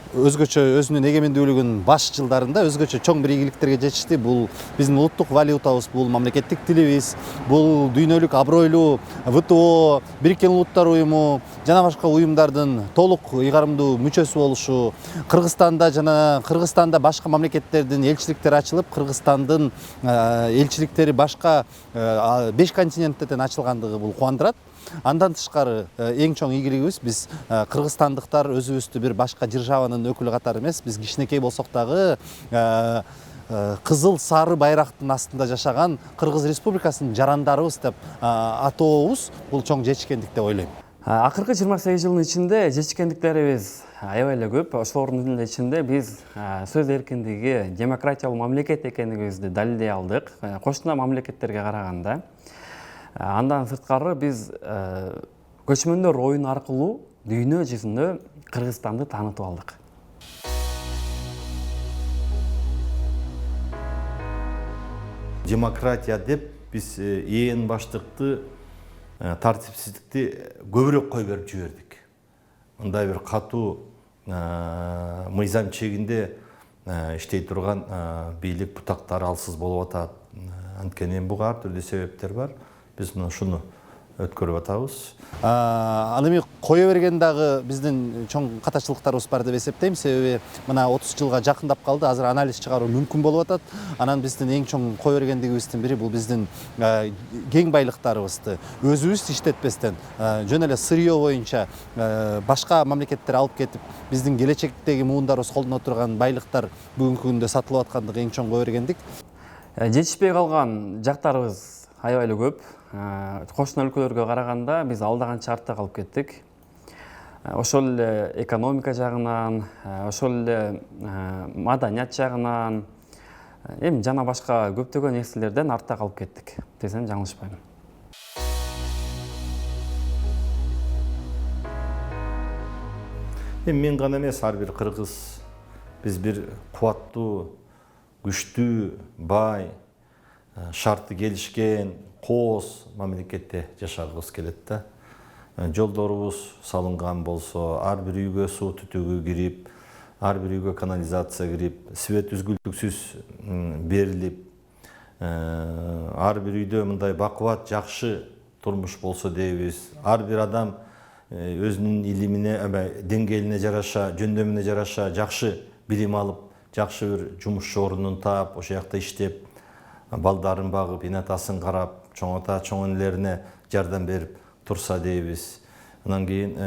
өзгөчө өзүнүн эгемендүүлүгүн баш жылдарында өзгөчө чоң бир ийгиликтерге жетишти. Бул биздин улуттук валютабыз, бул мамлекеттик тилибиз, бул дүйнөлүк абройлуу ВТО, Бириккен Улуттар уюму жана башка уюмдардын толук ыйгарымдуу мүчөсү болушу, Кыргызстанда башка мамлекеттердин элчиликтери ачылып, Кыргызстандын элчиликтери башка 5 континенттен ачылгандыгы бул кубандырат. Андан тышкары эң чоң ийгилигибиз биз кыргызстандыктар өзүбүздү бир башка державанын өкүлү катары эмес, биз кичинекей болсок дагы кызыл сары байрактын астында жашаган Кыргыз Республикасынын жарандарыбыз деп атообуз бул чоң жетишкендик деп ойлойм. Акыркы 28 жылдын ичинде жетишкендиктерибиз аябай эле көп. Ошолордун ичинде биз сөз эркиндиги, демократиялуу мамлекет экендигибизди далилдей алдык. Кошуна мамлекеттерге караганда. Андан сырткары биз көчмөндөр оюн аркылуу дүйнө жүзүндө Кыргызстанды таанытып алдык. Демократия деп биз ээн баштыкты тартипсиздикти көбүрөөк кой берип жибердик. Мындай бир катуу мыйзам чегинде иштей турган бийлик бутактары алсыз болуп атат. Анткени буга ар түрдүү себептер бар. Биз ушуну өткөрүп атабыз. Ал эми кое берген дагы биздин чоң катачылыктарыбыз бар деп эсептейм. Себеби мына 30 жылга жакындап калды. Азыр анализ чыгаруу мүмкүн болуп атат. Анан биздин эң чоң кое бергендигибиздин бири бул биздин кең байлыктарыбызды өзүбүз иштетпестен жөн эле сырье боюнча башка мамлекеттер алып кетип, биздин келечектеги муундарыбыз колдоно турган байлыктар бүгүнкү күндө сатылып аткандыгы эң чоң кое бергендик. Жетишпей калган жактарыбыз аябай эле көп. Кошуна өлкөлөргө караганда биз алдаганча артта калып кеттик. Ошол эле экономика жагынан, ошол эле маданият жагынан, эми жана башка көптөгөн нерселерден артта калып кеттик десем жаңылышпайм. Мен гана эмес, ар бир кыргыз биз бир кубаттуу, күчтүү, бай, шарты келишкен, кооз мамлекетте жашагыбыз келет да. Жолдорубуз салынган болсо, ар бир үйгө суу түтүгү кирип, ар бир үйгө канализация кирип, свет үзгүлтүксүз берилип, ар бир үйдө мындай бакубат, жакшы турмуш болсо дейбиз. Ар бир адам өзүнүн илимине, деңгээлине жараша, жөндөмүнө жараша жакшы билим алып, жакшы бир жумуш ордунун таап, ошол жакта иштеп, балдарын багып, эне атасын карап, чоң ата, чоң энелерине жардам берип турса дейбиз. Анан кийин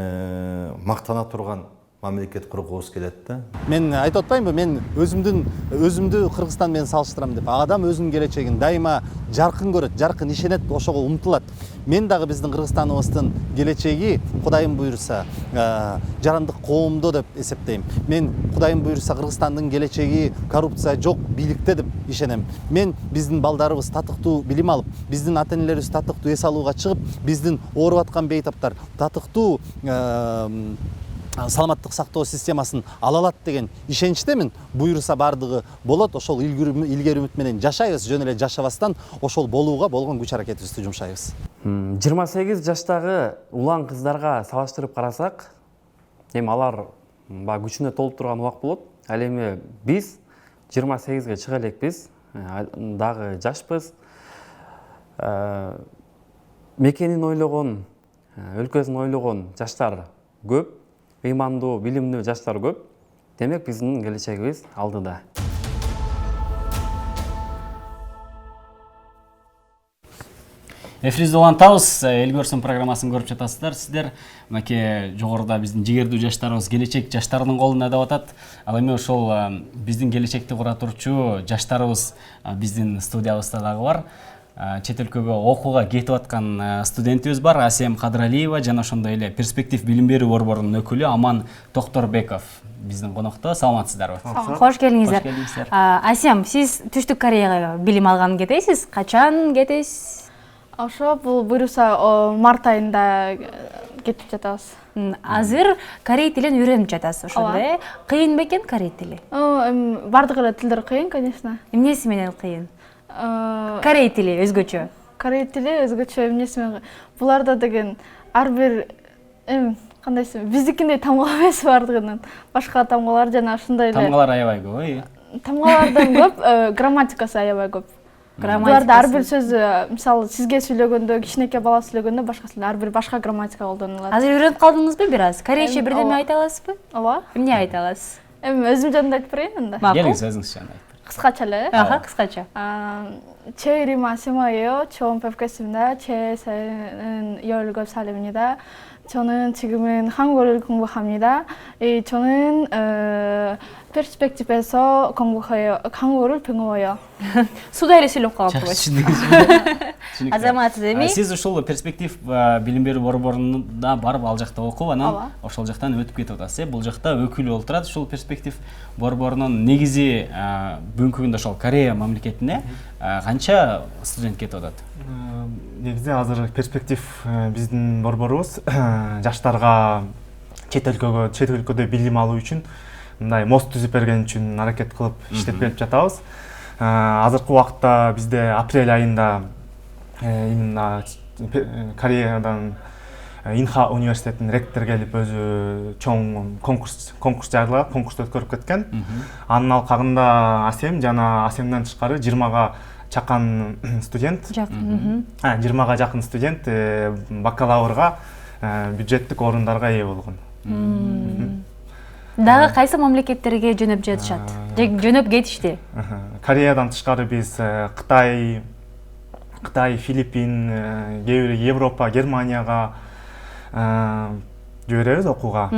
мактана турган мамлекет кургубуз келет да. Мен айтып атпаймынбы, мен өзүмдү Кыргызстан менен салыштырам деп. Адам өзүнүн келечегин дайыма жаркын көрөт, жаркын ишенет, ошого умтулат. Мен дагы биздин Кыргызстаныбыздын келечеги Кудайым буйруса жарандык коомдо деп эсептейм. Мен Кудайым буйруса Кыргызстандын келечеги коррупция жок, бийликте деп ишенем. Мен биздин балдарыбыз татыктуу билим алып, биздин ата-энелерибиз татыктуу эс алууга чыгып, биздин ооруп аткан бейтаптар татыктуу саламаттык сактоо системасын ала алат деген ишеничтемин. Буйруса бардыгы болот. Ошол илгери үмүт менен жашайбыз, жөн эле жашабастан ошол болууга болгон күч аракетибизди жумшайбыз. 28 жаштагы улан кыздарга салыштырып карасак, эми алар күчүнө толуп турган убак болот. Ал эми биз 28ге чыга элекпиз, дагы жашпыз. Мекенин ойлогон, өлкөсүн ойлогон жаштар көп. Ыймандуу, билимдүү жаштар көп. Демек биздин келечегибиз алдыда. Эфирибизде улантабыз. Эл көрсүн программасын көрүп жатасыздар. Сиздер мынакей жогоруда биздин жигердүү жаштарыбыз келечек жаштардын колунда деп атат. Ал эми ошол биздин келечекти кура турчу жаштарыбыз биздин студиябызда дагы бар. Чет өлкөгө окууга кетип аткан студентибиз бар, Асем Кадыралиева, жана ошондой эле перспектив билим берүү борборунун өкүлү Аман Токторбеков биздин конокто. Саламатсыздарбы? Кош келиңиздер. Асем, сиз Түштүк Кореяга билим алган кетесиз? Качан кетесиз? Ошо бул буйруса март айында кетип жатабыз. Азыр корей тилин үйрөнүп жатасыз, ошондой. Кыйын бекен корей тили? Бардык эле тилдер кыйын, конечно. Эмнеси менен кыйын? Корей тили өзгөчө. Корей тили өзгөчө эмнеси менен? Буларда деген ар бир кандай десем, биздикиндей тамга эмес бардыгынан. Башка тамгалар жана ошондой эле. Тамгалар аябай көп, Тамгалардан көп, грамматикасы аябай көп. Буларда ар бир сөз, мисалы, сизге сүйлөгөндө, кичинекей бала сүйлөгөндө башкасында ар бир башка грамматика колдонулат. Азыр үйрөнүп калдыңызбы бир аз? Корейче бирдеме айта аласызбы? Ооба. Эмне айта аласыз? Өзүм жөнүндө айтып берейин анда. Келиңиз, өзүңүз жөнүндө айтып. Кыскача эле. Кыскача. Че Рима Симаео, чоң пепкесимде, че сен 열급 살입니다. 저는 지금은 한국어를 공부합니다. 저는 перспектив에서 공부해요. 한국어를 배워요. Суда эле сүйлөп калыптырбыз. Азамат эми. Сиз ушул перспектив билим берүү борборунда барып ал жакта окуп, анан ошол жактан өтүп кетип атасыз. Бул жакта өкүл болуп турат. Ушул перспектив борборунун негизи бүгүнкү күндө ошол Корея мамлекетине канча студент кетип атат? Негизи азыр перспектив биздин борборубуз жаштарга чет өлкөдө билим алуу үчүн мындай мост түзүп берген үчүн аракет кылып иштеп берип жатабыз. Азыркы убакытта бизде апрель айында именно Кореядан Инха университетинин ректор келип өзү чоң конкурс жарыялап, конкурсту өткөрүп кеткен. Анын алкагында Асем жана Асемден тышкары 20га чакан студент, 20-га жакын студент бакалаврга бюджеттик орундарга ээ болгон. Дагы кайсы мамлекеттерге жөнөп жатышат? Же жөнөп кетишти? Кореядан тышкары биз Кытай, Филиппин, кээ бир Европа, Германияга жиберебиз окууга.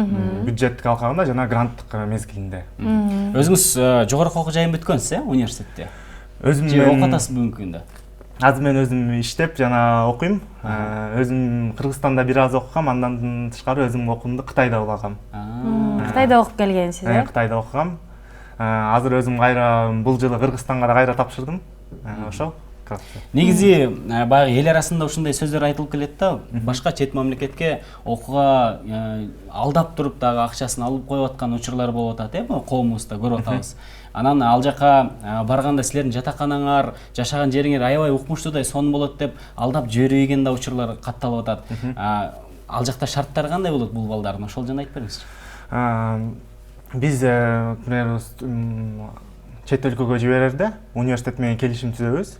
Бюджеттик алкагында жана гранттык мезгилинде. Өзүңүз жогорку окуу жайын бүткөнсүз, университетте? Өзүм же окуп атасыз бүгүнкү күндө? Азыр мен өзүм иштеп жана окуйм. Өзүм Кыргызстанда бир аз окугам, андан тышкары өзүм окуумду Кытайда улагам. Кытайда окуп келгенсиз, э? Кытайда окугам. Азыр өзүм кайра бул жылы Кыргызстанга да кайра тапшырдым. Ошол. Негизи баягы эл арасында ушундай сөздөр айтылып келет да, башка чет мамлекетке окууга алдап туруп дагы акчасын алып коюп аткан учурлар болуп атат, коомубузда көрүп атабыз. Анан ал жака барганда силердин жатаканаңар, жашаган жериңер аябай укмуштуудай сонун болот деп алдап жибербеген да учурлар катталып атат. Ал жакта шарттар кандай болот бул балдардын? Ошол жөнүндө айтып бериңизчи. Биз чет өлкөгө жиберерде университет менен келишим түзөбүз.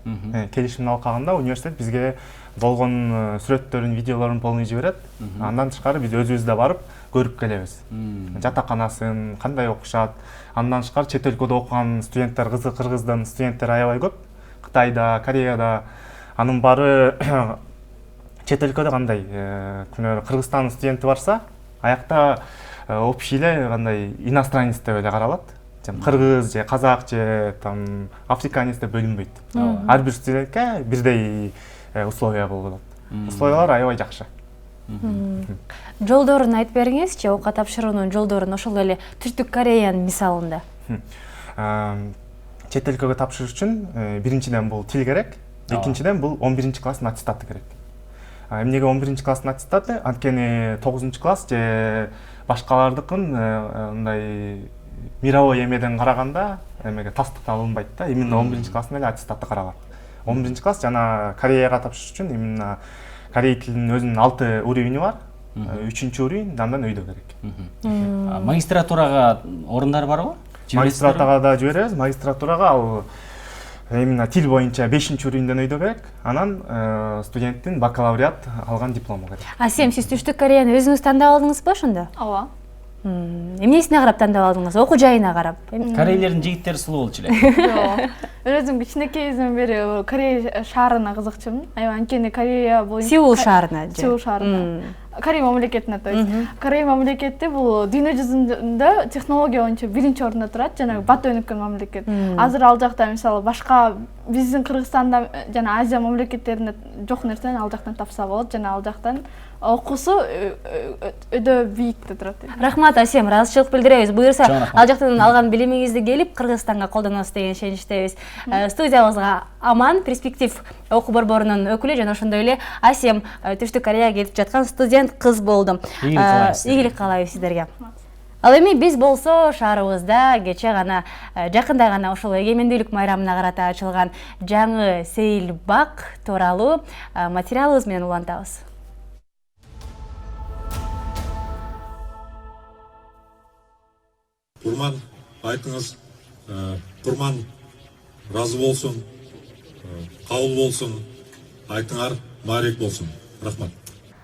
Келишимдин алкагында университет бизге болгон сүрөттөрүн, видеолорун полный жиберет. Андан тышкары биз өзүбүз да барып көрүп келебиз. Жатаканасын, кандай окушат. Андан тышкары чет өлкөдө окуган студенттер, Кыргыздын студенттери аябай көп. Кытайда, Кореяда. Анын баары чет өлкөдө кандай, Кыргызстандын студенти барса, аякта общий эле кандай иностранец деп эле каралат. Кыргыз же казак же там африканец деп бөлүнбөйт. Ар бир студентке бирдей условия болот. Условиялар аябай жакшы. Жолдорун айтып бериңизчи, окууга тапшыруунун жолдорун ошол эле Түштүк Кореянын мисалында. Чет өлкөгө тапшырыш үчүн биринчиден бул тил керек, экинчиден бул 11-класстын аттестаты керек. Эмнеге 11-класстын аттестаты? Анткени 9-класс же башкалардыкын мындай мировой эмеден караганда эмеге тастыктап алынбайт да. Именно 11-класстын эле аттестаты каралат. 11-класс жана Кореяга тапшырыш үчүн именно корей тилинин өзүнүн 6 уровени бар. 3-уровень андан өйдө керек. Магистратурага орундар барбы? Магистратурага да жиберебиз. Магистратурага ал именно тил боюнча 5-уровеньден өйдө керек. Анан студенттин бакалавриат алган диплому керек. Асем, сиз Түштүк Кореяны өзүңүз тандап алдыңызбы ошондо? Ооба. Эмнесине карап тандап алдыңыз? Окуу жайына карап? Корейлердин жигиттери сулуу болчу эле. Жок. Мен өзүм кичинекейизден бери Корея шаарына кызыкчумун. Анткени Корея боюнча Сеул шаарына. Сеул шаарына. Корея мамлекетине, то есть. Корея мамлекети бул дүйнө жүзүндө технология боюнча биринчи орунда турат, жана бат өнүккөн мамлекет. Азыр ал жакта мисалы башка биздин Кыргызстанда жана Азия мамлекеттеринде жок нерсени ал жактан тапса болот, жана ал жактан окуусу өдө бийикте турат. Рахмат, Асем, ыраазычылык билдиребиз. Буюрса, ал жактан алган билимиңизди келип Кыргызстанга колдоносуз деген ишеничтебиз. Студиябызга Аман, перспектив окуу борборунун өкүлү жана ошондой эле Асем Түштүк Кореяга келип жаткан студент кыз болду. Ийгилик каалайбыз сиздерге. Ал эми биз болсо шаарыбызда кече гана жакында гана ошол эгемендүүлүк майрамына карата ачылган жаңы сейил бак тууралуу материалыбыз менен улантабыз. Курман, айтыңыз, Курман разы болсын, кабыл болсын, айтыңар маарек болсын. Рахмат.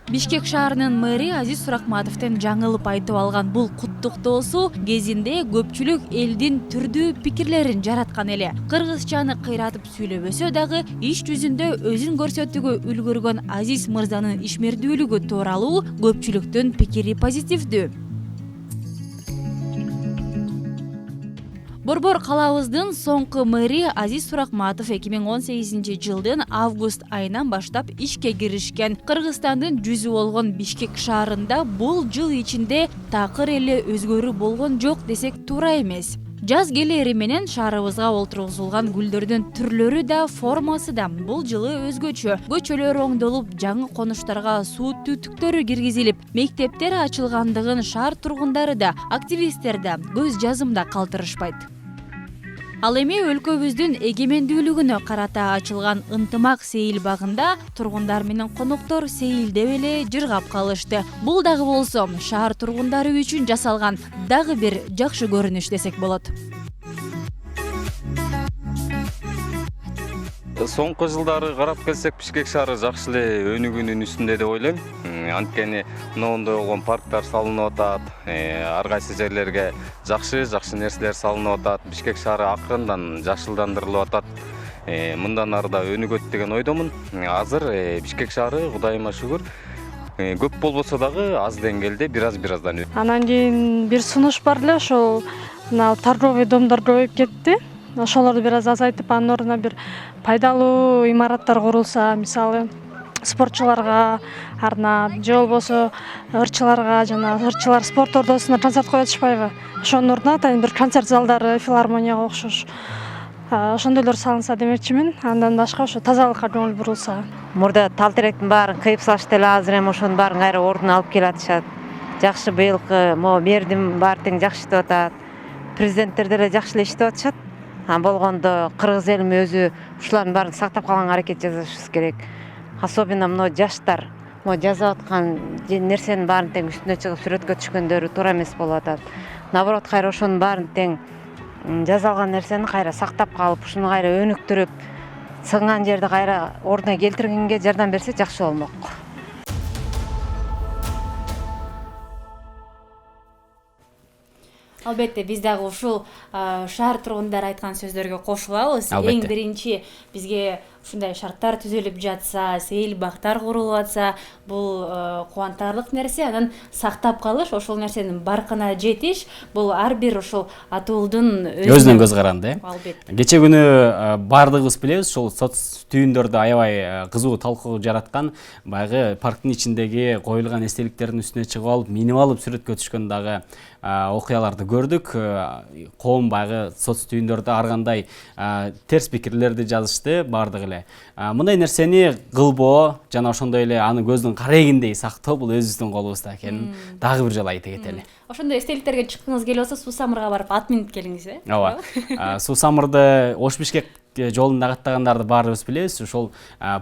Бишкек шаарынын мэри Азиз Суракматовдон жаңылып айтып алган бул куттуктоосу кезинде көпчүлүк элдин түрдүү пикирлерин жараткан эле. Кыргызчаны кыйратып сүйлөбөсө дагы иш жүзүндө өзүн көрсөтүүгө үлгүргөн Азиз мырзанын ишмердүүлүгү тууралуу көпчүлүктүн пикири позитивдүү. Борбор калабыздын соңку мэри Азиз Суракматов 2018-жылдын август айынан баштап ишке киришкен. Кыргызстандын жүзү болгон Бишкек шаарында бул жыл ичинде такыр эле өзгөрүү болгон жок десек туура эмес. Жаз келери менен шаарыбызга олтургузулган гүлдөрдүн түрлөрү да, формасы да бул жылы өзгөчө. Көчөлөр оңдолуп, жаңы конуштарга суу түтүктөрү киргизилип, мектептер ачылгандыгын шаар тургундары да, активисттер да көз жазымда калтырышпайт. Ал эми өлкөбүздүн эгемендүүлүгүнө карата ачылган ынтымак сейил багында тургундар менен коноктор сейилдеп эле жыргап калышты. Бул дагы болсо шаар тургундары үчүн жасалган дагы бир жакшы көрүнүш десек болот. Соңку жылдары карап келсек, Бишкек шаары жакшы эле өнүгүүнүн үстүндө деп ойлойм. Анткени ноондой болгон парктар салынып атат, ар кайсы жерлерге жакшы нерселер салынып атат. Бишкек шаары акырындан жакшылдандырылып атат. Мындан ары да өнүгөт деген ойдомун. Азыр Бишкек шаары Кудайыма шүгүр көп болбосо дагы аз деңгээлде бир-аздан. Анан кийин бир сунуш бар эле, ошол мына торговый домдор көбөйүп кетти. Ошолорду бир аз азайтып, анын ордуна бир пайдалуу имараттар курулса, мисалы спортчуларга арнап же болбосо ырчыларга, жана ырчылар спорт ордосуна концерт коюп атышпайбы? Ошонун ордуна атайын бир концерт залдары, филармонияга окшош ошондойлор салынса демекчимин. Андан башка ошо тазалыкка көңүл бурулса. Мурда тал теректин баарын кыйып салышты эле, азыр эми ошонун баарын кайра ордуна алып келатышат. Жакшы быйылкы мэрдин баары тең жакшы иштеп атат. Президенттер деле жакшы эле иштеп атышат. Болгондо кыргыз элим өзү ушулардын баарын сактап калганга аракет жасашыбыз керек. Особенно мына жаштар жазып аткан нерсенин баарын тең үстүнө чыгып сүрөткө түшкөндөрү туура эмес болуп атат. Наоборот, кайра ошонун баарын тең жазалган нерсени кайра сактап калып, ушуну кайра өнүктүрүп, сынган жерди кайра ордуна келтиргенге жардам берсе жакшы болмок. Албетте, биз дагы ушул шаар тургундары айткан сөздөргө кошулабыз. Эң биринчи бизге ушундай шарттар түзүлүп жатса, сейил бактар курулуп атса, бул кубантарлык нерсе. Анан сактап калыш, ошол нерсенин баркына жетиш, бул ар бир ошол атуулдун өзүнүн көз каранды. Албетте. Кече күнү бардыгыбыз билебиз, ошол соц түйүндөрдө аябай кызуу талкуу жараткан баягы парктын ичиндеги коюлган эстеликтердин үстүнө чыгып алып, минип алып сүрөткө түшкөн дагы окуяларды көрдүк. Коом баягы соц түйүндөрдө ар кандай терс пикирлерди жазышты бардыгы эле. Мындай нерсени кылбоо жана ошондой эле аны көздүн карегиндей сактоо бул өзүбүздүн колубузда экенин дагы бир жолу айта кетели. Ошондой эстеликтерге чыккыңыз келип атса, Суу Самырга барып ат минип келиңиз, Ооба. Суу Самырды Ош Бишкек жолунда каттагандарды баарыбыз билебиз. Ошол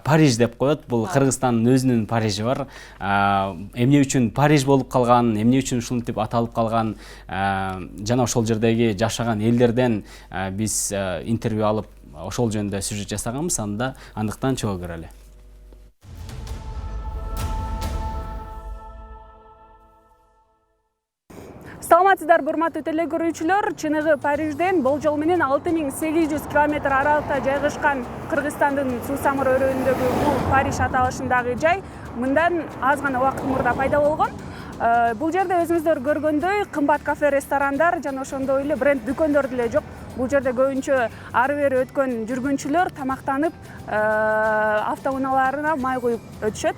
Париж деп коет. Бул Кыргызстандын өзүнүн Парижи бар. Эмне үчүн Париж болуп калган, эмне үчүн ушинтип аталып калган, жана ошол жердеги жашаган элдерден биз интервью алып, ошол жөнүндө сюжет жасаганбыз. Анда андыктан чыга көрөлү. Саламатсыздар, урматтуу телекөрүүчүлөр. Чыныгы Парижден болжол менен 6800 километр аралыкта жайгашкан Кыргызстандын Суу Самыр өрөөнүндөгү бул Париж аталышындагы жай мындан аз гана убакыт мурда пайда болгон. Бул жерде өзүңүздөр көргөндөй кымбат кафе, ресторандар жана ошондой эле бренд дүкөндөр деле жок. Бул жерде көбүнчө ары бери өткөн жүргүнчүлөр тамактанып, автоунааларына май куюп өтүшөт.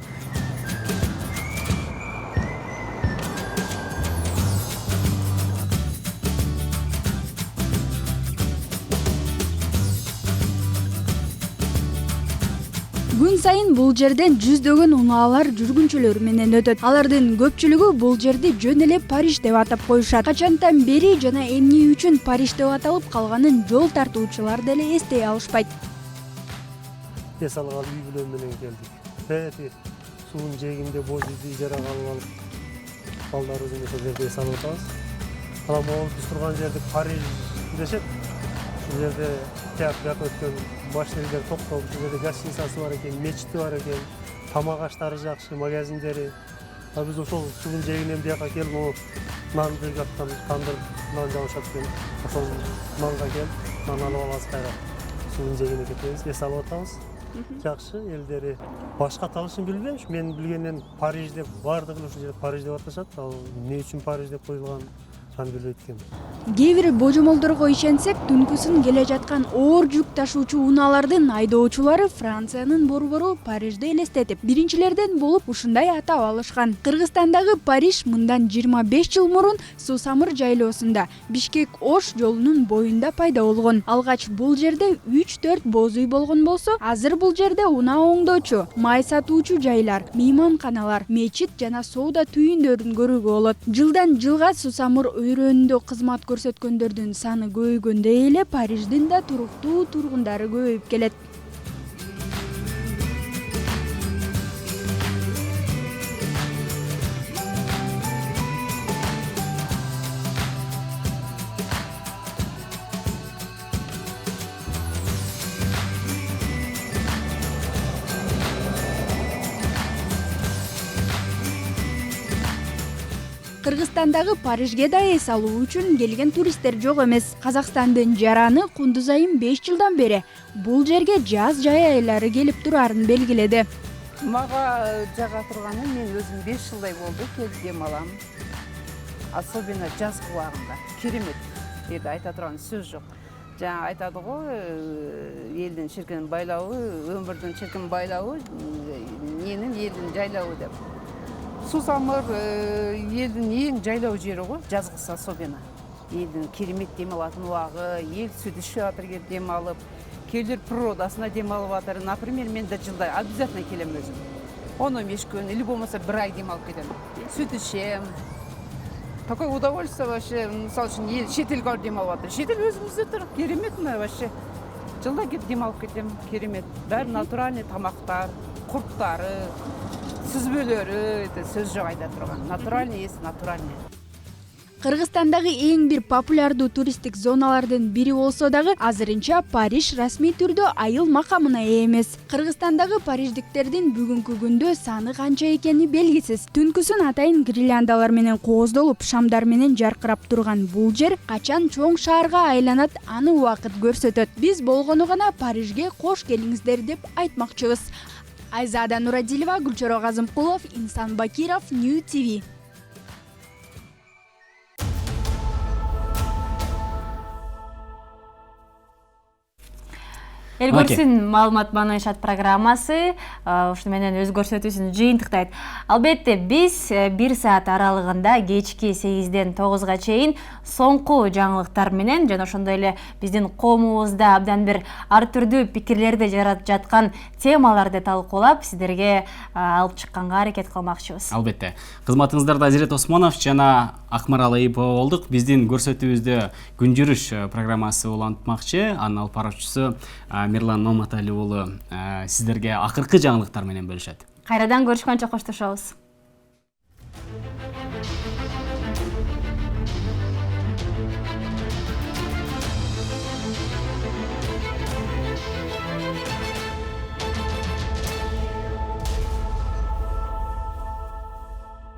Күн сайын бул жерден жүздөгөн унаалар жүргүнчүлөр менен өтөт. Алардын көпчүлүгү бул жерди жөн эле Париж деп атап коюшат. Качантан бери жана эмне үчүн Париж деп аталып калганын жол тартуучулар деле эстей алышпайт. Эс алган үй бүлө менен келдик. Суунун жээгинде боз ижарага алып балдарыбыз ошол жерде эс алып атабыз. Анан могул биз турган жерди Париж дешет. Ушул жерде театр өткөн машиналар токтоп, ушул жерде гостиницасы бар экен, мечити бар экен, тамак аштары жакшы, магазиндери. Биз ошол суунун жээгинен бияка келип, нанды жактан тандыр нан жабышат экен. Ошол нанга келип, нан алып алабыз кайра. Суунун жээгине кетебиз, эс алып атабыз. Жакшы, элдери башка аталышын билбейм. Мен билгенден Париж деп бардыгы ушул жерде Париж деп аташат. Ал эмне үчүн Париж деп коюлган? Кээ бир божомолдорго ишенсек, түнкүсүн келе жаткан оор жүк ташуучу унаалардын айдоочулары Франциянын борбору Парижди элестетип, биринчилерден болуп ушундай атап алышкан. Кыргызстандагы Париж мындан 25 жыл мурун Суу Самыр жайлоосунда Бишкек-Ош жолунун боюнда пайда болгон. Алгач бул жерде 3-4 боз үй болгон болсо, азыр бул жерде унаа оңдоочу, май сатуучу жайлар, мейманканалар, мечит жана соода түйүндөрүн көрүүгө болот. Жылдан жылга Суу Самыр өрөөнүндө кызмат көрсөткөндөрдүн саны көбөйгөндөй эле Париждин да туруктуу тургундары көбөйүп келет. Кыргызстандагы Парижге да эс алуу үчүн келген туристтер жок эмес. Казакстандын жараны Кундуз айым 5 жылдан бери бул жерге жаз жай айлары келип турарын белгиледи. Мага жага турганы мен өзүм 5 жылдай болду келип дем алам. Особенно жаз убагында. Керемет. Жерде айта турган сөз жок. Жаңа айтады го, элдин ширкин байлауы, өмүрдүн ширкин байлауы, ненин элдин жайлауы деп. Сусамыр элдин эң жайлау жери го, жазгысы особенно. Элдин керемет дем алатын убагы, эл сүт ичип атыр келип дем алып, келер природасына дем алып атыр. Например, мен да жылда обязательно келем өзүм. 15 күн или болмаса 1 ай дем алып кетем. Сүт ичем. Такое удовольствие вообще, мисалы үчүн эл чет элге барып дем алып атыр. Чет эл өзүбүздө тур, керемет вообще. Жылда келип дем алып кетем, керемет. Баары натуральный тамактар, курттары, сүзбөлөрү, сөз жок айта турган. Натуральный эс, натуральный. Кыргызстандагы эң бир популярдуу туристтик зоналардын бири болсо дагы азырынча Париж расмий түрдө айыл макамына ээ эмес. Кыргызстандагы париждиктердин бүгүнкү күндө саны канча экени белгисиз. Түнкүсүн атайын гирляндалар менен кооздолуп, шамдар менен жаркырап турган бул жер качан чоң шаарга айланат, аны убакыт көрсөтөт. Биз болгону гана Парижге кош келиңиздер деп айтмакчыбыз. Айзада Нурадилова, Гүлчөрө Казымкулов, Инсан Бакиров, New TV. Эл көрсүн маалымат маанайшат программасы ушуну менен өз көрсөтүүсүн жыйынтыктайт. Албетте биз 1 саат аралыгында кечки 8ден 9га чейин соңку жаңылыктар менен жана ошондой эле биздин коомубузда абдан бир ар түрдүү пикирлерди жаратып жаткан темаларды талкуулап сиздерге алып чыкканга аракет кылмакчыбыз. Албетте. Кызматыңыздарда Азирет Осмонов жана Акмарал Айыпова болдук. Биздин көрсөтүүбүздө күн жүрүш программасы улантмакчы. Анын алып баруучусу Мирлан Маматали уулу сиздерге акыркы жаңылыктар менен бөлүшөт. Кайрадан көрүшкөнчө коштошобуз.